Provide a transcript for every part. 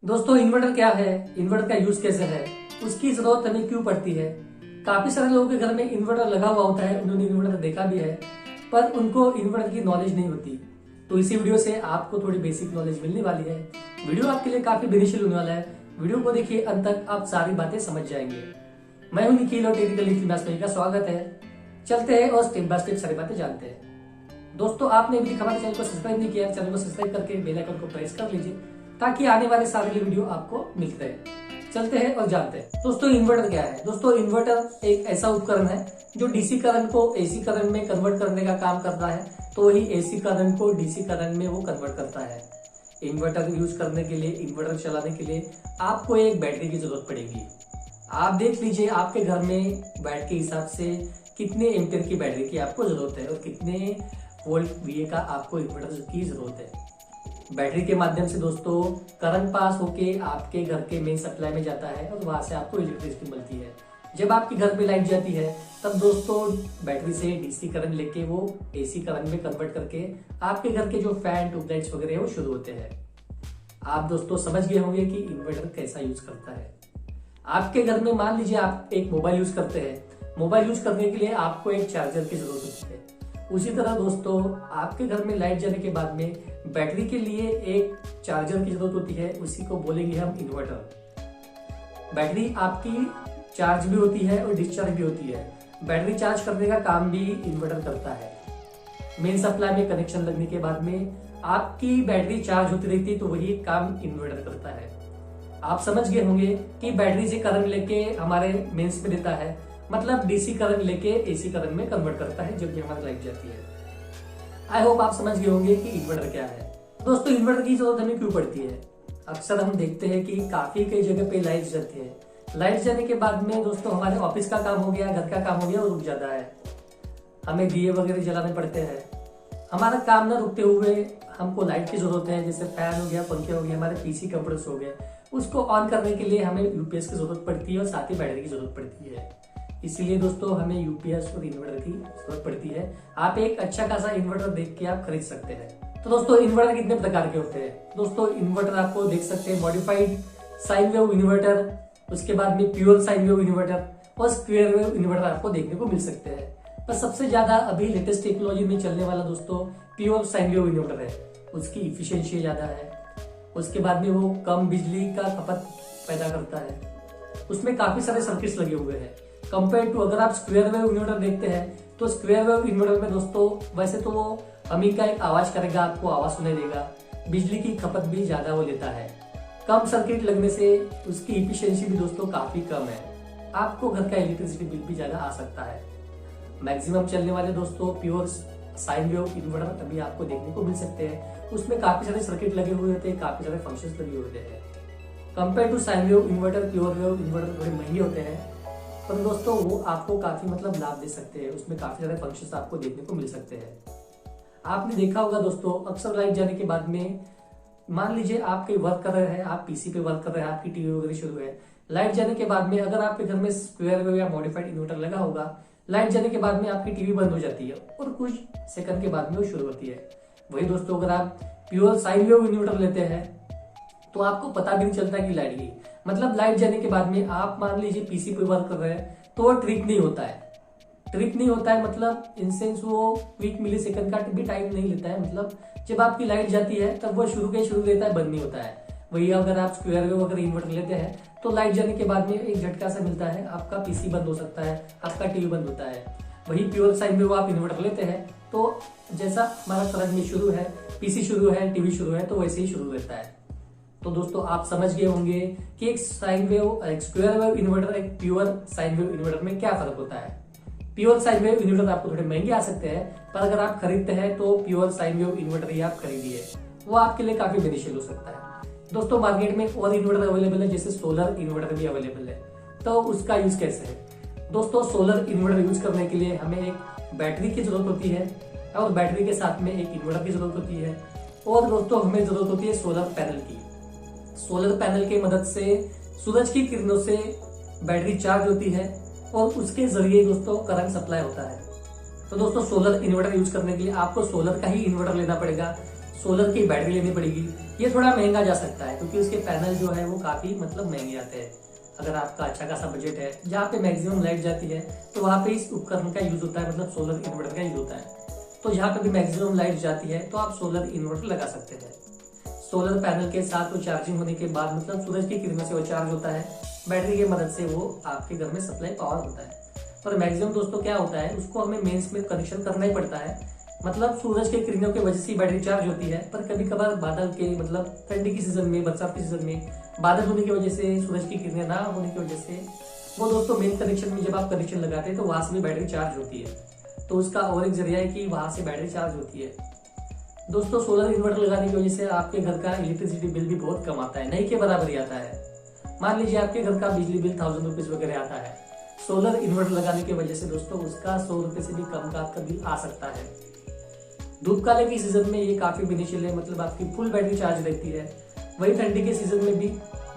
दोस्तों इन्वर्टर क्या है, इन्वर्टर का यूज कैसे है, उसकी जरूरत हमें क्यों पड़ती है। काफी सारे लोगों के घर में इन्वर्टर लगा हुआ होता है, उन्होंने इन्वर्टर देखा भी है, पर उनको इन्वर्टर की नॉलेज नहीं होती। तो इसी वीडियो से आपको थोड़ी बेसिक नॉलेज मिलने वाली है। वीडियो आपके लिए काफी बेनिफिशियल होने वाला है। वीडियो को देखिए अंत तक, आप सारी बातें समझ जाएंगे। मैं हूं निखिल और टेक्निकल निखिल मैथमेटिक्स का स्वागत है। चलते हैं और स्टेप बाय स्टेप सारी बातें जानते हैं। दोस्तों आपने अभी तक हमारे चैनल को सब्सक्राइब नहीं किया, चैनल को सब्सक्राइब करके बेल आइकन को प्रेस कर लीजिए ताकि आने वाले सारे वीडियो आपको मिलते हैं। चलते हैं और जानते हैं। दोस्तों इन्वर्टर क्या है। दोस्तों इन्वर्टर एक ऐसा उपकरण है जो डीसी करंट को एसी करंट में कन्वर्ट करने का काम करता है, तो वही एसी करंट को डीसी करंट में वो कन्वर्ट करता है। इन्वर्टर यूज करने के लिए, इन्वर्टर चलाने के लिए आपको एक बैटरी की जरूरत पड़ेगी। आप देख लीजिए आपके घर में बैट के हिसाब से कितने एम्पियर की बैटरी की आपको जरूरत है और कितने वोल्ट वीए का आपको इन्वर्टर की जरूरत है। बैटरी के माध्यम से दोस्तों करंट पास होके आपके घर के मेन सप्लाई में जाता है और वहां से आपको इलेक्ट्रिसिटी मिलती है। जब आपके घर में लाइट जाती है तब दोस्तों बैटरी से डीसी करंट लेके वो एसी करंट में कन्वर्ट करके आपके घर के जो फैन ट्यूबलाइट्स वगैरह वो शुरू होते हैं। आप दोस्तों समझ गए होंगे कि इन्वर्टर कैसा यूज करता है। आपके घर में मान लीजिए आप एक मोबाइल यूज करते हैं, मोबाइल यूज करने के लिए आपको एक चार्जर की जरूरत होती है। उसी तरह दोस्तों आपके घर में लाइट जाने के बाद में बैटरी के लिए एक चार्जर की जरूरत होती है, उसी को बोलेंगे हम इन्वर्टर। बैटरी आपकी चार्ज भी होती है और डिस्चार्ज भी होती है। बैटरी चार्ज करने का काम भी इन्वर्टर करता है। मेन सप्लाई में कनेक्शन लगने के बाद में आपकी बैटरी चार्ज होती रहती है, तो वही काम इन्वर्टर करता है। आप समझ गए होंगे कि बैटरी से करंट लेके हमारे मेंस में देता है, मतलब डीसी करंट लेके एसी करंट में कन्वर्ट करता है जब भी हमारी लाइट जाती है। आई होप आप समझ गए होंगे कि इन्वर्टर क्या है। दोस्तों इन्वर्टर की जरूरत हमें क्यों पड़ती है। अक्सर हम देखते हैं कि काफी कई जगह पे लाइट जाती है। लाइट जाने के बाद में दोस्तों हमारे ऑफिस का काम हो गया, घर का काम हो गया, वो रुक जाता है। हमें दिए वगैरह जलाने पड़ते हैं। हमारा काम न रुकते हुए हमको लाइट की जरूरत है, जैसे फैन हो गया, पंखे हो गए, हमारे पीसी कंप्यूटर्स हो गए, उसको ऑन करने के लिए हमें यूपीएस की जरूरत पड़ती है और साथ ही बैटरी की जरूरत पड़ती है। इसीलिए दोस्तों हमें यूपीएस और इन्वर्टर की जरूरत पड़ती है। आप एक अच्छा खासा इन्वर्टर देख के आप खरीद सकते हैं। तो दोस्तों इन्वर्टर कितने प्रकार के होते हैं। दोस्तों इन्वर्टर आपको देख सकते हैं मॉडिफाइड साइन वेव इन्वर्टर, उसके बाद में प्योर साइन वेव इन्वर्टर और स्क्वायर वेव इन्वर्टर आपको देखने को मिल सकते हैं। पर सबसे ज्यादा अभी लेटेस्ट टेक्नोलॉजी में चलने वाला दोस्तों प्योर साइन वेव इन्वर्टर है। उसकी इफिशियंसी ज्यादा है, उसके बाद में वो कम बिजली का खपत पैदा करता है, उसमें काफी सारे सर्किट्स लगे हुए हैं। कंपेयर टू अगर आप स्क्वायर वेव इन्वर्टर देखते हैं तो स्क्वायर वेव इन्वर्टर में दोस्तों वैसे तो वो हमी का एक आवाज करेगा, आपको आवाज सुनाई देगा, बिजली की खपत भी ज्यादा वो लेता है, कम सर्किट लगने से उसकी इफिशियंसी भी दोस्तों काफी कम है। आपको घर का इलेक्ट्रिसिटी बिल भी ज्यादा आ सकता है। मैक्सिमम चलने वाले दोस्तों प्योर साइन वेव इन्वर्टर अभी आपको देखने को मिल सकते हैं। उसमें काफी सारे सर्किट लगे हुए होते हैं, काफी सारे फंक्शंस लगे होते हैं। Compare to sine wave inverter, pure wave inverter थोड़े महंगे होते हैं, पर दोस्तों वो आपको काफी लाभ दे सकते हैं। उसमें काफी सारे फंक्शंस आपको देखने को मिल सकते हैं। आपने देखा होगा दोस्तों अक्सर लाइट जाने के बाद में मान लीजिए आप कहीं वर्क कर रहे हैं, आप पीसी पे वर्क कर रहे हैं, आपकी टीवी वगैरह शुरू है, लाइट जाने के बाद में अगर आपके घर में स्क्वायर वेव या मॉडिफाइड इन्वर्टर लगा होगा, लाइट जाने के बाद में आपकी टीवी बंद हो जाती है और कुछ सेकंड के बाद में वो शुरू होती है। वही दोस्तों अगर आप प्योर साइन वेव इन्वर्टर लेते हैं तो आपको पता भी नहीं चलता कि लाइट गई। मतलब लाइट जाने के बाद में आप मान लीजिए पीसी पे वर्क कर रहे हैं तो वो ट्रिप नहीं होता है। ट्रिप नहीं होता है मतलब इन सेंस वो क्विक मिली सेकंड का भी टाइम नहीं लेता है। मतलब जब आपकी लाइट जाती है तब वो शुरू रहता है, बंद नहीं होता है। वही अगर आप स्क्वायर वेव अगर इन्वर्टर लेते हैं तो लाइट जाने के बाद में एक झटका सा मिलता है, आपका पीसी बंद हो सकता है, आपका टीवी बंद होता है। वही प्योर साइन वेव आप इन्वर्टर लेते हैं तो जैसा हमारा करंट में शुरू है, पीसी शुरू है, टीवी शुरू है, तो वैसे ही शुरू रहता है। तो दोस्तों आप समझ गए होंगे कि एक साइन वेव, एक स्क्वायर वेव इन्वर्टर, एक प्योर साइन वेव इन्वर्टर में क्या फर्क होता है। प्योर साइन वेव इन्वर्टर आपको थोड़े महंगे आ सकते हैं, पर अगर आप खरीदते हैं तो प्योर साइन वेव इन्वर्टर ही आप खरीदिए, वो आपके लिए काफी बेनिफिशियल हो सकता है। दोस्तों मार्केट में और इन्वर्टर अवेलेबल है, जैसे सोलर इन्वर्टर भी अवेलेबल है। तो उसका यूज कैसे है। दोस्तों सोलर इन्वर्टर यूज करने के लिए हमें एक बैटरी की जरूरत होती है और बैटरी के साथ में एक इन्वर्टर की जरूरत होती है, और दोस्तों हमें जरूरत होती है सोलर पैनल की। सोलर पैनल की मदद से सूरज की किरणों से बैटरी चार्ज होती है और उसके जरिए दोस्तों करंट सप्लाई होता है। तो दोस्तों सोलर इन्वर्टर यूज करने के लिए आपको सोलर का ही इन्वर्टर लेना पड़ेगा, सोलर की बैटरी लेनी पड़ेगी। ये थोड़ा महंगा जा सकता है क्योंकि उसके पैनल जो है वो काफी मतलब महंगे आते हैं। अगर आपका अच्छा खासा बजट है जहाँ पे मैक्सिमम लाइट जाती है तो वहाँ पे इस उपकरण का यूज होता है, मतलब सोलर इन्वर्टर का यूज होता है। तो जहाँ पे भी मैक्सिमम लाइट जाती है तो आप सोलर इन्वर्टर लगा सकते हैं। सोलर पैनल के साथ वो चार्जिंग होने के बाद मतलब सूरज की किरणों से वो चार्ज होता है, बैटरी की मदद से वो आपके घर में सप्लाई पावर होता है। पर मैक्सिमम दोस्तों क्या होता है, उसको हमें मेंस में कनेक्शन करना ही पड़ता है। मतलब सूरज के किरणों की वजह से बैटरी चार्ज होती है, पर कभी कभार बादल के मतलब ठंडी की सीजन में, बरसात के सीजन में बादल होने की वजह से, सूरज की किरणें ना होने की वजह से वो दोस्तों मेन कनेक्शन में जब आप कनेक्शन लगाते हैं तो वहां से भी बैटरी चार्ज होती है। तो उसका और एक जरिया है कि वहां से बैटरी चार्ज होती है। दोस्तों सोलर इन्वर्टर लगाने की वजह से आपके घर का इलेक्ट्रिसिटी बिल भी बहुत कम आता है, नहीं के बराबर ही आता है। मान लीजिए आपके घर का बिजली बिल 1000 रुपीज वगैरह आता है, सोलर इन्वर्टर लगाने की वजह से दोस्तों उसका 100 रुपए से भी कम का आपका बिल आ सकता है। धूप काले की सीजन में ये काफी बेनिफिशियल है, मतलब आपकी फुल बैटरी चार्ज रहती है। वही ठंडी के सीजन में भी,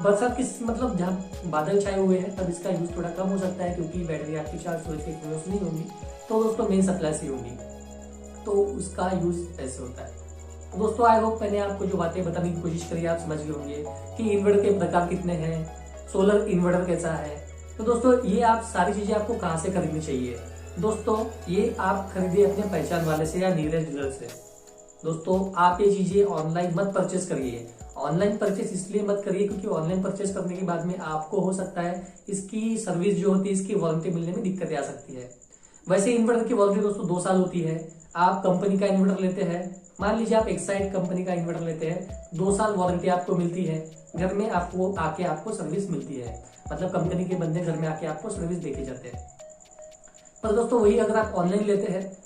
बरसात की मतलब जहाँ बादल छाए हुए हैं तब इसका यूज थोड़ा कम हो सकता है क्योंकि बैटरी आपकी चार्ज सूरज के किरणों से नहीं होगी, तो दोस्तों मेन सप्लाई से होगी, तो उसका यूज ऐसे होता है। तो दोस्तों आई होप मैंने आपको जो बातें बताने की कोशिश करी आप समझ गए होंगे कि इन्वर्टर के प्रकार कितने हैं, सोलर इन्वर्टर कैसा है। तो दोस्तों ये आप सारी चीजें आपको कहाँ से खरीदनी चाहिए। दोस्तों ये आप खरीदिए अपने पहचान वाले से या नियरेस्ट डीलर से। दोस्तों आप ये चीजें ऑनलाइन मत परचेस करिए। ऑनलाइन परचेस इसलिए मत करिए क्योंकि ऑनलाइन परचेस करने के बाद में आपको हो सकता है इसकी सर्विस जो होती है, इसकी वारंटी मिलने में दिक्कतें आ सकती है। वैसे इन्वर्टर की वारंटी दोस्तों 2 साल होती है। आप कंपनी का इन्वर्टर लेते हैं, मान लीजिए आप एक्साइड कंपनी का इन्वर्टर लेते हैं, 2 साल वारंटी आपको मिलती है। घर में आपको आके आपको सर्विस मिलती है, मतलब कंपनी के बंदे घर में आके आपको सर्विस देके जाते हैं। पर दोस्तों वही अगर आप ऑनलाइन लेते हैं,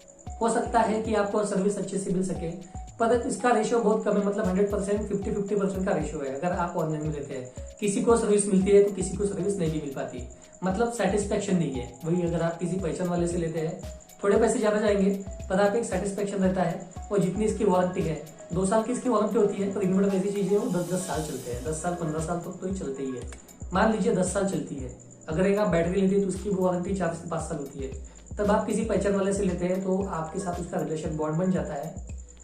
हो सकता है कि आपको सर्विस अच्छे से मिल सके, पर इसका रेशियो बहुत कम है, मतलब 100% 50-50% का रेशियो है। अगर आप ऑनलाइन में लेते हैं, किसी को सर्विस मिलती है तो किसी को सर्विस नहीं भी मिल पाती, मतलब सेटिस्फेक्शन नहीं है। वही अगर आप किसी पहचान वाले से लेते हैं, थोड़े पैसे ज्यादा जाएंगे पर आप एक सेटिस्फेक्शन रहता है। और जितनी इसकी वारंटी है, 2 साल की इसकी वारंटी होती है, पर इन्वर्टर ऐसी चीजें वो 10-10 साल चलते हैं, 10 साल 15 साल तक तो ही चलते ही है। मान लीजिए 10 साल चलती है, अगर एक आप बैटरी लेते हैं तो उसकी वारंटी 4 से 5 साल होती है। तब आप किसी पहचान वाले से लेते हैं तो आपके साथ उसका रिलेशन बॉन्ड बन जाता है।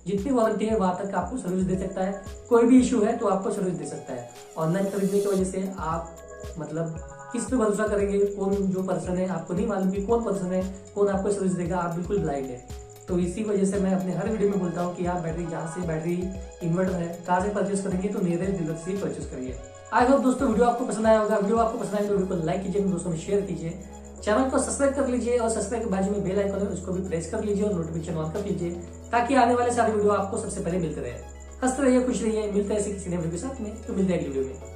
जितनी वारंटी है वहां तक आपको सर्विस दे सकता है, कोई भी इश्यू है तो आपको सर्विस दे सकता है। ऑनलाइन खरीदने की वजह से आप मतलब किस पे भरोसा करेंगे, कौन जो पर्सन है आपको नहीं मालूम कि कौन पर्सन है, कौन आपको सर्विस देगा, आप बिल्कुल ब्लाइंड है। तो इसी वजह से मैं अपने हर वीडियो में बोलता हूँ कि आप बैटरी जहाँ से बैटरी इन्वर्टर है कहाँ से परचेस करेंगे तो नियरेस्ट डीलर से परचेस करिए। आई होप दोस्तों वीडियो आपको पसंद आया होगा। वीडियो आपको पसंद आए तो वीडियो को लाइक कीजिए, दोस्तों में शेयर कीजिए, चैनल को सब्सक्राइब कर लीजिए और सब्सक्राइब के बाजू में बेल आइकन है उसको भी प्रेस कर लीजिए और नोटिफिकेशन ऑन कर लीजिए ताकि आने वाले सारे वीडियो आपको सबसे पहले मिलते रहे। हंसते रहिए, खुश रहिए, मिलते हैं ऐसे किसी नए वीडियो के साथ में, तो मिलते हैं अगली वीडियो में।